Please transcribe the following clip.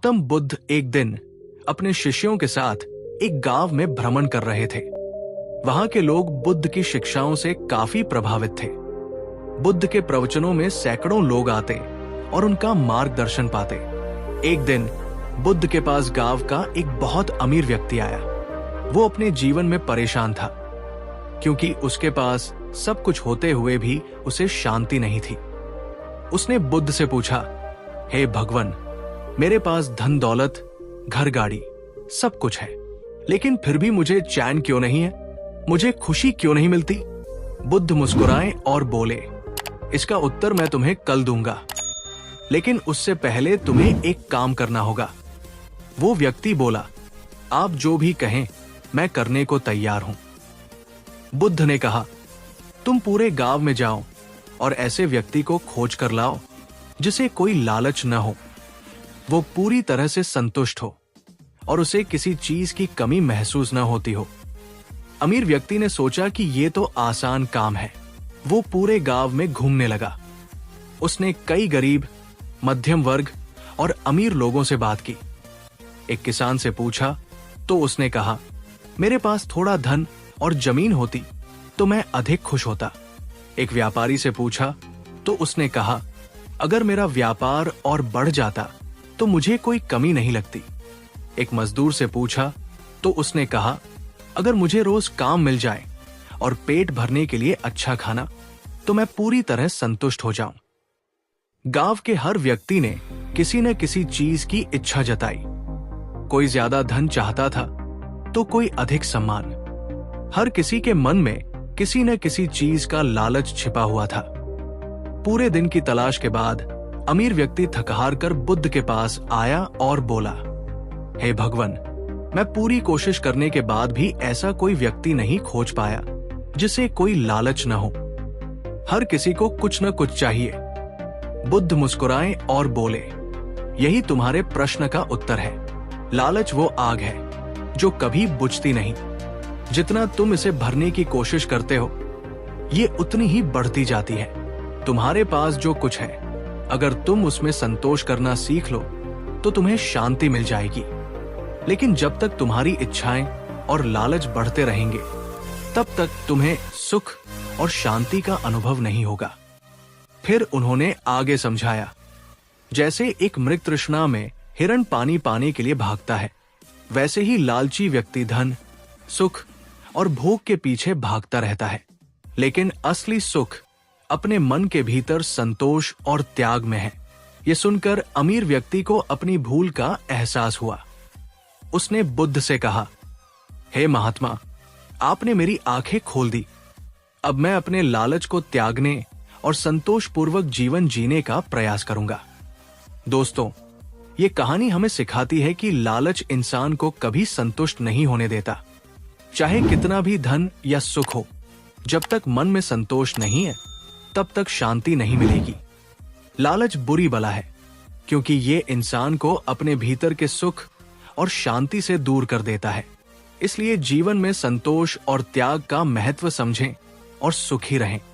गौतम बुद्ध एक दिन अपने शिष्यों के साथ एक गांव में भ्रमण कर रहे थे। वहां के लोग बुद्ध की शिक्षाओं से काफी प्रभावित थे। बुद्ध के प्रवचनों में सैकड़ों लोग आते और उनका मार्गदर्शन पाते। एक दिन बुद्ध के पास गांव का एक बहुत अमीर व्यक्ति आया। वो अपने जीवन में परेशान था क्योंकि उसके पास सब कुछ होते हुए भी उसे शांति नहीं थी। उसने बुद्ध से पूछा, हे भगवान, मेरे पास धन दौलत, घर गाड़ी सब कुछ है, लेकिन फिर भी मुझे चैन क्यों नहीं है? मुझे खुशी क्यों नहीं मिलती? बुद्ध मुस्कुराए और बोले, इसका उत्तर मैं तुम्हें कल दूंगा, लेकिन उससे पहले तुम्हें एक काम करना होगा। वो व्यक्ति बोला, आप जो भी कहें मैं करने को तैयार हूं। बुद्ध ने कहा, तुम पूरे गांव में जाओ और ऐसे व्यक्ति को खोज कर लाओ जिसे कोई लालच न हो, वो पूरी तरह से संतुष्ट हो और उसे किसी चीज की कमी महसूस न होती हो। अमीर व्यक्ति ने सोचा कि ये तो आसान काम है। वो पूरे गांव में घूमने लगा। उसने कई गरीब, मध्यम वर्ग और अमीर लोगों से बात की। एक किसान से पूछा तो उसने कहा, मेरे पास थोड़ा धन और जमीन होती तो मैं अधिक खुश होता। एक व्यापारी से पूछा तो उसने कहा, अगर मेरा व्यापार और बढ़ जाता तो मुझे कोई कमी नहीं लगती। एक मजदूर से पूछा तो उसने कहा, अगर मुझे रोज काम मिल जाए और पेट भरने के लिए अच्छा खाना तो मैं पूरी तरह संतुष्ट हो जाऊं। गांव के हर व्यक्ति ने किसी न किसी चीज की इच्छा जताई। कोई ज्यादा धन चाहता था तो कोई अधिक सम्मान। हर किसी के मन में किसी न किसी चीज का लालच छिपा हुआ था। पूरे दिन की तलाश के बाद अमीर व्यक्ति थक हार कर बुद्ध के पास आया और बोला, हे भगवान, मैं पूरी कोशिश करने के बाद भी ऐसा कोई व्यक्ति नहीं खोज पाया जिसे कोई लालच न हो। हर किसी को कुछ न कुछ चाहिए। बुद्ध मुस्कुराए और बोले, यही तुम्हारे प्रश्न का उत्तर है। लालच वो आग है जो कभी बुझती नहीं। जितना तुम इसे भरने की कोशिश करते हो, ये उतनी ही बढ़ती जाती है। तुम्हारे पास जो कुछ है, अगर तुम उसमें संतोष करना सीख लो तो तुम्हें शांति मिल जाएगी। लेकिन जब तक तुम्हारी इच्छाएं और लालच बढ़ते रहेंगे, तब तक तुम्हें सुख और शांति का अनुभव नहीं होगा। फिर उन्होंने आगे समझाया, जैसे एक मृग तृष्णा में हिरण पानी पाने के लिए भागता है, वैसे ही लालची व्यक्ति धन, सुख और भोग के पीछे भागता रहता है। लेकिन असली सुख अपने मन के भीतर संतोष और त्याग में है। ये सुनकर अमीर व्यक्ति को अपनी भूल का एहसास हुआ। उसने बुद्ध से कहा, हे महात्मा, आपने मेरी आंखें खोल दी। अब मैं अपने लालच को त्यागने और संतोषपूर्वक जीवन जीने का प्रयास करूंगा। दोस्तों, ये कहानी हमें सिखाती है कि लालच इंसान को कभी संतुष्ट नहीं होने देता। चाहे कितना भी धन या सुख हो, जब तक मन में संतोष नहीं है, तब तक शांति नहीं मिलेगी। लालच बुरी बला है क्योंकि ये इंसान को अपने भीतर के सुख और शांति से दूर कर देता है। इसलिए जीवन में संतोष और त्याग का महत्व समझें और सुखी रहें।